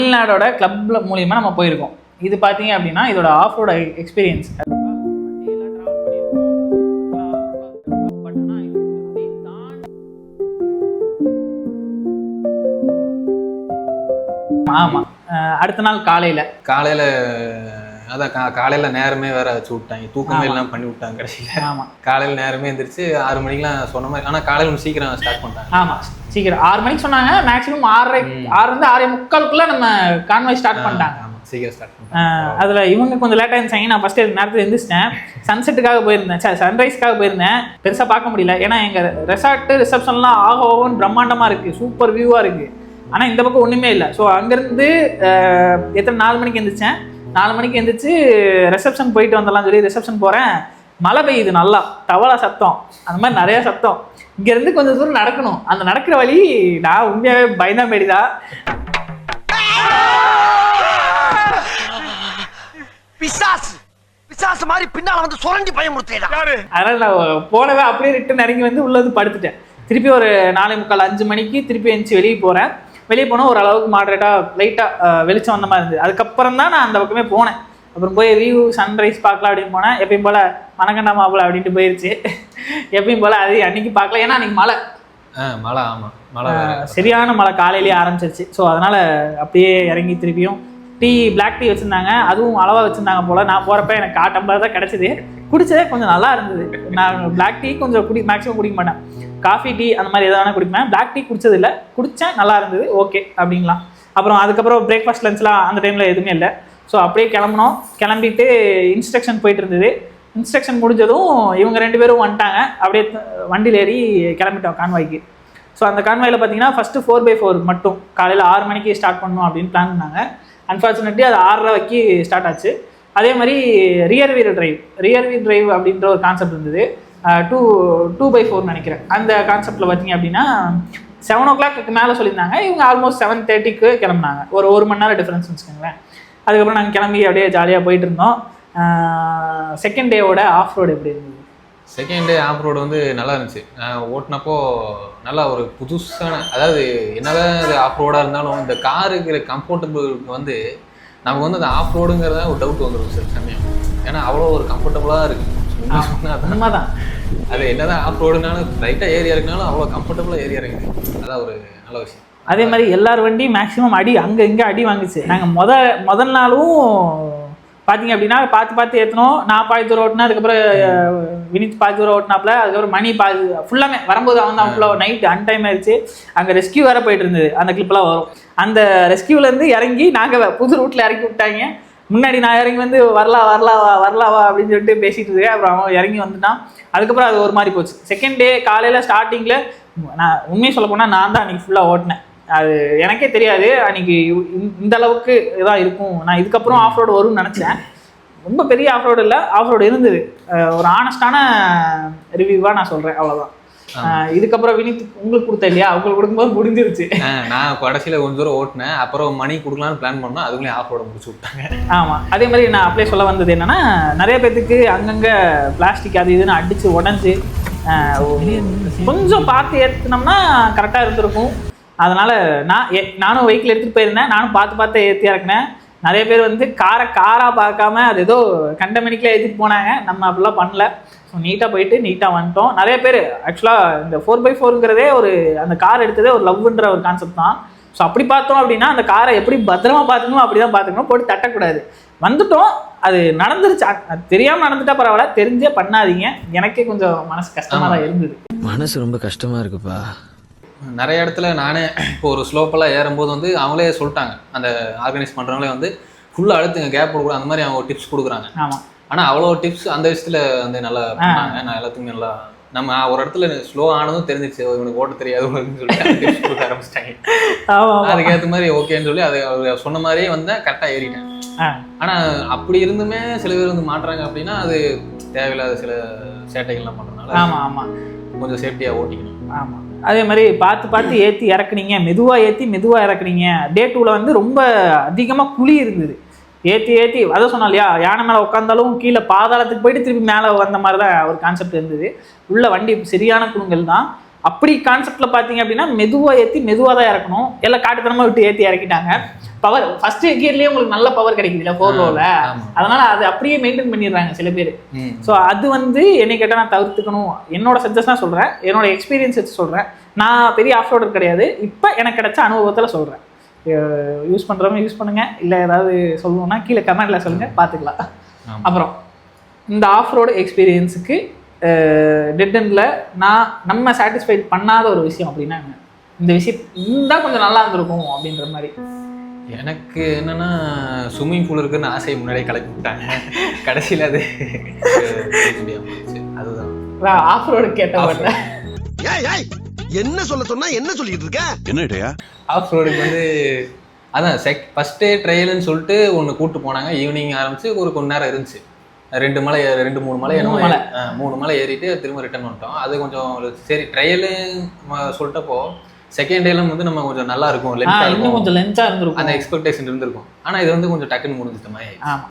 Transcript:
தமிழ்நாடோட கிளப்ல மூலியமா நம்ம போயிருக்கோம். இது பார்த்தீங்க அப்படின்னா இதோட ஆஃப் ரோட் எக்ஸ்பீரியன்ஸ். ஆமா, அடுத்த நாள் காலையில அதான் காலையில நேரமே வேற வச்சு விட்டாங்க, தூக்கமே எல்லாம் பண்ணி விட்டாங்க கடைசியில. ஆமா, காலையில நேரமே எந்திரிச்சு 6 மணிக்கெல்லாம் சொன்ன மாதிரி. ஆனா காலையில சீக்கிரம் ஸ்டார்ட் பண்ணிட்டாங்க. ஆமா, சீக்கிரம் 6 மணிக்கு சொன்னாங்க. மேக்ஸிமம் 6:30 6:45 நம்ம கான்வாய் ஸ்டார்ட் பண்ணிட்டாங்க. சீக்கிரம் ஸ்டார்ட் பண்ணிட்டாங்க. அதுல இவங்க கொஞ்சம் லேட்டா இருந்துச்சாங்க. நான் ஃபர்ஸ்ட் நேரத்துல எந்திரிச்சிட்டேன். சன்செட்டுக்காக போயிருந்தேன், சன்ரைஸ்க்காக போயிருந்தேன். பெருசா பார்க்க முடியல, ஏன்னா எங்க ரெசார்ட் ரிசப்ஷன்லாம் ஆகும் பிரம்மாண்டமா இருக்கு, சூப்பர் வியூவா இருக்கு. ஆனா இந்த பக்கம் ஒண்ணுமே இல்லை. ஸோ அங்கிருந்து எத்தனை 4 மணிக்கு எந்திரிச்சேன். 4 மணிக்கு எந்திரிச்சு ரிசப்ஷன் போயிட்டு வந்துடலாம் சொல்லி ரிசப்ஷன் போறேன். மழை பெய்யுது, நல்லா தவளை சத்தம், அந்த மாதிரி நிறைய சத்தம். இங்க இருந்து கொஞ்சம் தூரம் நடக்கணும். அந்த நடக்கிற வழி நான் உண்மையாவே பயந்தா மேடிதான். பிசாசு மாதிரி பின்னால வந்து சுரண்டி பயமுறுத்தேடா. அதனால நான் போனவே அப்படியே ரிட்டன் இறங்கி வந்து உள்ள வந்து படுத்துட்டேன். திருப்பி ஒரு 4:45 5 மணிக்கு திருப்பி எழுந்துச்சு வெளியே போறேன். வெளியே போனால் ஓரளவுக்கு மாடரேட்டாக லைட்டாக வெளிச்சம் வந்த மாதிரி இருந்தது. அதுக்கப்புறம் தான் நான் அந்த பக்கமே போனேன். அப்புறம் போய் வியூ சன்ரைஸ் பார்க்கலாம் அப்படின்னு போனேன். எப்பயும் போல் மணக்கண்டா மாப்பிள அப்படின்ட்டு போயிடுச்சு. எப்பயும் போல் அது அன்னைக்கு பார்க்கல, ஏன்னா அன்றைக்கி மழை. ஆமாம், மழை சரியான மழை காலையிலேயே ஆரம்பிச்சிருச்சு. ஸோ அதனால் அப்படியே இறங்கி திருப்பியும் பிளாக் டீ வச்சுருந்தாங்க, அதுவும் அளவாக வச்சுருந்தாங்க போல். நான் போகிறப்ப எனக்கு 1 டம்ளர் தான் கிடச்சிது. குடிச்சதே கொஞ்சம் நல்லா இருந்தது. நான் பிளாக் டீ கொஞ்சம் மேக்ஸிமம் குடிக்க மாட்டேன். காஃபி டீ அந்த மாதிரி எதாவது வேணால் குடிப்பேன். பிளாக் டீ குடிச்சதில்லை, குடித்தேன், நல்லா இருந்தது, ஓகே அப்படிங்களாம். அப்புறம் அதுக்கப்புறம் பிரேக்ஃபாஸ்ட் லஞ்ச்லாம் அந்த டைமில் எதுவுமே இல்லை. ஸோ அப்படியே கிளம்பிட்டு இன்ஸ்ட்ரக்ஷன் போயிட்டு இருந்தது. இன்ஸ்ட்ரக்ஷன் முடிஞ்சதும் இவங்க 2 பேரும் வந்துட்டாங்க. அப்படியே வண்டியில் ஏறி கிளம்பிட்டோம் கான்வாய்க்கு. ஸோ அந்த கான்வாயில் பார்த்தீங்கன்னா ஃபஸ்ட்டு 4x4 மட்டும் காலையில் 6 மணிக்கு ஸ்டார்ட் பண்ணணும் அப்படின்னு பிளான் பண்ணாங்க. அன்ஃபார்ச்சுனேட்லி அது 6:30 ஸ்டார்ட் ஆச்சு. அதே மாதிரி ரியர் வீல் டிரைவ் அப்படின்ற ஒரு கான்செப்ட் இருந்தது. 2x4 நினைக்கிறேன். அந்த கான்செப்டில் பார்த்தீங்க அப்படின்னா 7 o'clock மேலே சொல்லியிருந்தாங்க. இவங்க ஆல்மோஸ்ட் 7:30 கிளம்புனாங்க. ஒரு 1 மணி நேரம் டிஃப்ரென்ஸ் வச்சுக்கோங்களேன். அதுக்கப்புறம் நாங்கள் கிளம்பி அப்படியே ஜாலியாக போயிட்டு இருந்தோம். செகண்ட் டேவோட ஆஃப் ரோடு எப்படி இருந்தது? செகண்ட் டே ஆஃப் ரோடு வந்து நல்லா இருந்துச்சு. ஓட்டினப்போ நல்லா ஒரு புதுசான, அதாவது என்னதான் இது ஆஃப் ரோடாக இருந்தாலும் இந்த காருக்கு கம்ஃபர்டபுளுக்கு வந்து நமக்கு வந்து அந்த ஆஃப் ரோடுங்கிறத ஒரு டவுட் வந்துடும் சில சமயம். ஏன்னா அவ்வளோ ஒரு கம்ஃபர்டபுளாக இருக்குது. உண்மைதான். அது என்னதான் ஆஃப் ரோடுனாலும் லைட்டாக ஏரியா இருக்குனாலும் அவ்வளோ கம்ஃபர்டபுளாக ஏரியா இருக்குது. அதான் ஒரு நல்ல விஷயம். அதே மாதிரி எல்லார் வண்டியும் மேக்ஸிமம் அடி அங்கே இங்கே அடி வாங்குச்சு. நாங்கள் முதல் நாளும் பார்த்தீங்க அப்படின்னா பார்த்து ஏற்றணும். நான் பாதி தூரம் ஓட்டினா, அதுக்கப்புறம் வினித் பாதி தூரம் ஓட்டினாப்புல, அதுக்கப்புறம் மணி பாதி ஃபுல்லாமே வரும்போது அவன் ஃபுல்லாக நைட்டு அன்டைம் ஆயிடுச்சு. அங்கே ரெஸ்கியூ வேறு போயிட்டு இருந்தது. அந்த கிளிப்லாம் வரும். அந்த ரெஸ்கியூலேருந்து இறங்கி நாங்கள் புது ரூட்டில் இறக்கி விட்டாங்க. முன்னாடி நான் இறங்கி வந்து வரலாவா அப்படின்னு சொல்லிட்டு பேசிட்டு இருக்கேன். அப்புறம் அவன் இறங்கி வந்துட்டான். அதுக்கப்புறம் அது ஒரு மாதிரி போச்சு. செகண்ட் டே காலையில் ஸ்டார்டிங்கில் நான் உண்மையை சொல்ல போனால் நான் தான் அன்றைக்கி ஃபுல்லாக ஓட்டினேன். அது எனக்கே தெரியாது அன்றைக்கி இந்த அளவுக்கு இதாக இருக்கும். நான் இதுக்கப்புறம் ஆஃப் ரோடு வரும்னு நினச்சேன். ரொம்ப பெரிய ஆஃப் ரோடு இல்லை, ஆஃப் ரோடு இருந்தது. ஒரு ஆனஸ்டான ரிவ்யூவாக நான் சொல்கிறேன், அவ்வளோதான். இதுக்கப்புறம் வினித் உங்களுக்கு கொடுத்த இல்லையா, உங்களுக்கு கொடுக்கும்போது முடிஞ்சிருச்சு. நான் கடைசியில் கொஞ்சம் தூரம் ஓட்டினேன். அப்புறம் மணி கொடுக்கலான்னு பிளான் பண்ணோம், அதுக்குள்ளே ஆஃப் ரோட முடிச்சு விட்டாங்க. ஆமாம், அதே மாதிரி நான் அப்படியே சொல்ல வந்தது என்னன்னா, நிறைய பேத்துக்கு அங்கங்கே பிளாஸ்டிக் அது இதுன்னு அடித்து உடஞ்சி கொஞ்சம் பார்த்து ஏற்றினோம்னா கரெக்டாக இருந்திருக்கும். அதனால் நானும் வெஹிக்கிள் எடுத்துகிட்டு போயிருந்தேன். நானும் பார்த்து ஏற்றி இறக்குனேன். நிறைய பேர் வந்து காராக பார்க்காம அது ஏதோ கண்டமணிக்கில் ஏற்றிட்டு போனாங்க. நம்ம அப்படிலாம் பண்ணல. ஸோ நீட்டாக போயிட்டு நீட்டாக வந்துட்டோம். நிறைய பேர் ஆக்சுவலாக இந்த 4x4ங்கிறதே ஒரு அந்த கார் எடுத்ததே ஒரு லவ்ன்ற ஒரு கான்செப்ட் தான். ஸோ அப்படி பார்த்தோம் அப்படின்னா அந்த காரை எப்படி பத்திரமா பார்த்துக்கணும் அப்படி தான் பார்த்துக்கணும், போட்டு தட்டக்கூடாது. வந்துட்டோம், அது நடந்துருச்சு. அது தெரியாமல் நடந்துட்டா பரவாயில்ல, தெரிஞ்சே பண்ணாதீங்க. எனக்கே கொஞ்சம் மனசு கஷ்டமாக தான் இருந்தது. மனசு ரொம்ப கஷ்டமாக இருக்குப்பா. நிறைய இடத்துல நானே இப்போ ஒரு ஸ்லோப்பெல்லாம் ஏறும்போது வந்து அவங்களே சொல்லிட்டாங்க, அந்த ஆர்கனைஸ் பண்ணுறவங்களே வந்து ஃபுல்லாக அழுத்துங்க, கேப் கொடுக்குறோம், அந்த மாதிரி அவங்க டிப்ஸ் கொடுக்குறாங்க. ஆமாம், ஆனால் அவ்வளோ டிப்ஸ் அந்த விஷயத்தில் வந்து நல்லா பண்ணாங்க. நான் எல்லாத்துக்குமே நல்லா நம்ம ஒரு இடத்துல ஸ்லோ ஆனதும் தெரிஞ்சிச்சு, இவனுக்கு ஓட்ட தெரியாது சொல்லிட்டு டிப்ஸ் கொடுக்க ஆரம்பிச்சிட்டாங்க. அதுக்கேற்ற மாதிரி ஓகேன்னு சொல்லி அதை அவர் சொன்ன மாதிரியே வந்து கரெக்டாக ஏறிட்டேன். ஆனால் அப்படி இருந்துமே சில பேர் வந்து மாட்டுறாங்க அப்படின்னா அது தேவையில்லாத சில சேட்டைகள்லாம் பண்ணுறதுனால ஆமாம் கொஞ்சம் சேஃப்டியாக ஓட்டிக்கணும். ஆமாம், அதே மாதிரி பார்த்து ஏற்றி இறக்குனீங்க, மெதுவாக இறக்குனீங்க. டே 2ல் வந்து ரொம்ப அதிகமாக குழி இருந்தது. ஏற்றி அதான் சொன்னா இல்லையா, யானை மேலே உட்காந்தாலும் கீழே பாதாளத்துக்கு போயிட்டு திருப்பி மேலே வந்த மாதிரி தான் ஒரு கான்செப்ட் இருந்தது. உள்ள வண்டி சரியான குழுங்கல் தான். அப்படி கான்செப்ட்ல பாத்தீங்க அப்படின்னா மெதுவா ஏத்தி மெதுவா தான் இறக்கணும், எல்லாம் காட்டுத்தனமா விட்டு ஏத்தி இறக்கிட்டாங்க. பவர் ஃபர்ஸ்ட் கியர்லயே உங்களுக்கு நல்ல பவர் கிடைக்குது இல்ல 4 அதனால அது அப்படியே மெயின்டைன் பண்ணிடுறாங்க சில பேர். ஸோ அது வந்து என்னை கேட்டால் நான் தவிர்த்துக்கணும். என்னோட சஜஷனா சொல்றேன், என்னோட எக்ஸ்பீரியன்ஸ் வச்சு சொல்றேன். நான் பெரிய ஆஃப் ரோடர் கிடையாது, இப்போ எனக்கு கிடைச்ச அனுபவத்தில் சொல்றேன். யூஸ் பண்றவங்க யூஸ் பண்ணுங்க, இல்லை ஏதாவது சொல்லணும்னா கீழே கமெண்ட்ல சொல்லுங்க, பார்த்துக்கலாம். அப்புறம் இந்த ஆஃப் ரோடு எக்ஸ்பீரியன்ஸுக்கு டெட் எண்டில் நம்ம சாட்டிஸ்ஃபைட் பண்ணாத ஒரு விஷயம் அப்படின்னா இந்த விஷயம் இருந்தால் கொஞ்சம் நல்லா இருந்திருக்கும் அப்படின்ற மாதிரி. எனக்கு என்னன்னா ஸ்விம்மிங் பூல் இருக்குன்னு ஆசையை முன்னாடியே கிளப்பி விட்டாங்க, கடைசியில் அது அதுதான் ஆஃப் ரோடு கேட்ட என்ன சொல்ல சொன்னா என்ன சொல்லிட்டு இருக்க என்னடையா ஆஃப் ரோடுக்கு வந்து அதான் ஃபர்ஸ்ட் டே ட்ரையல்னு சொல்லிட்டு ஒன்று கூப்பிட்டு போனாங்க. ஈவினிங் ஆரம்பிச்சு ஒரு கொஞ்ச நேரம் இருந்துச்சு, 2 3 மலை 3 மலை ஏறிட்டு திரும்ப ரிட்டர்ன் வந்துட்டோம். அது கொஞ்சம் சரி ட்ரையலு சொல்லிட்டப்போ செகண்ட் டேலாம் வந்து நம்ம கொஞ்சம் நல்லா இருக்கும், இன்னும் கொஞ்சம் லென்த்தா இருந்திருக்கும், அந்த எக்ஸ்பெக்டேஷன் இருந்திருக்கும். ஆனா இது வந்து கொஞ்சம் டக்குன்னு முடிஞ்சிட்ட மாதிரி. ஆமா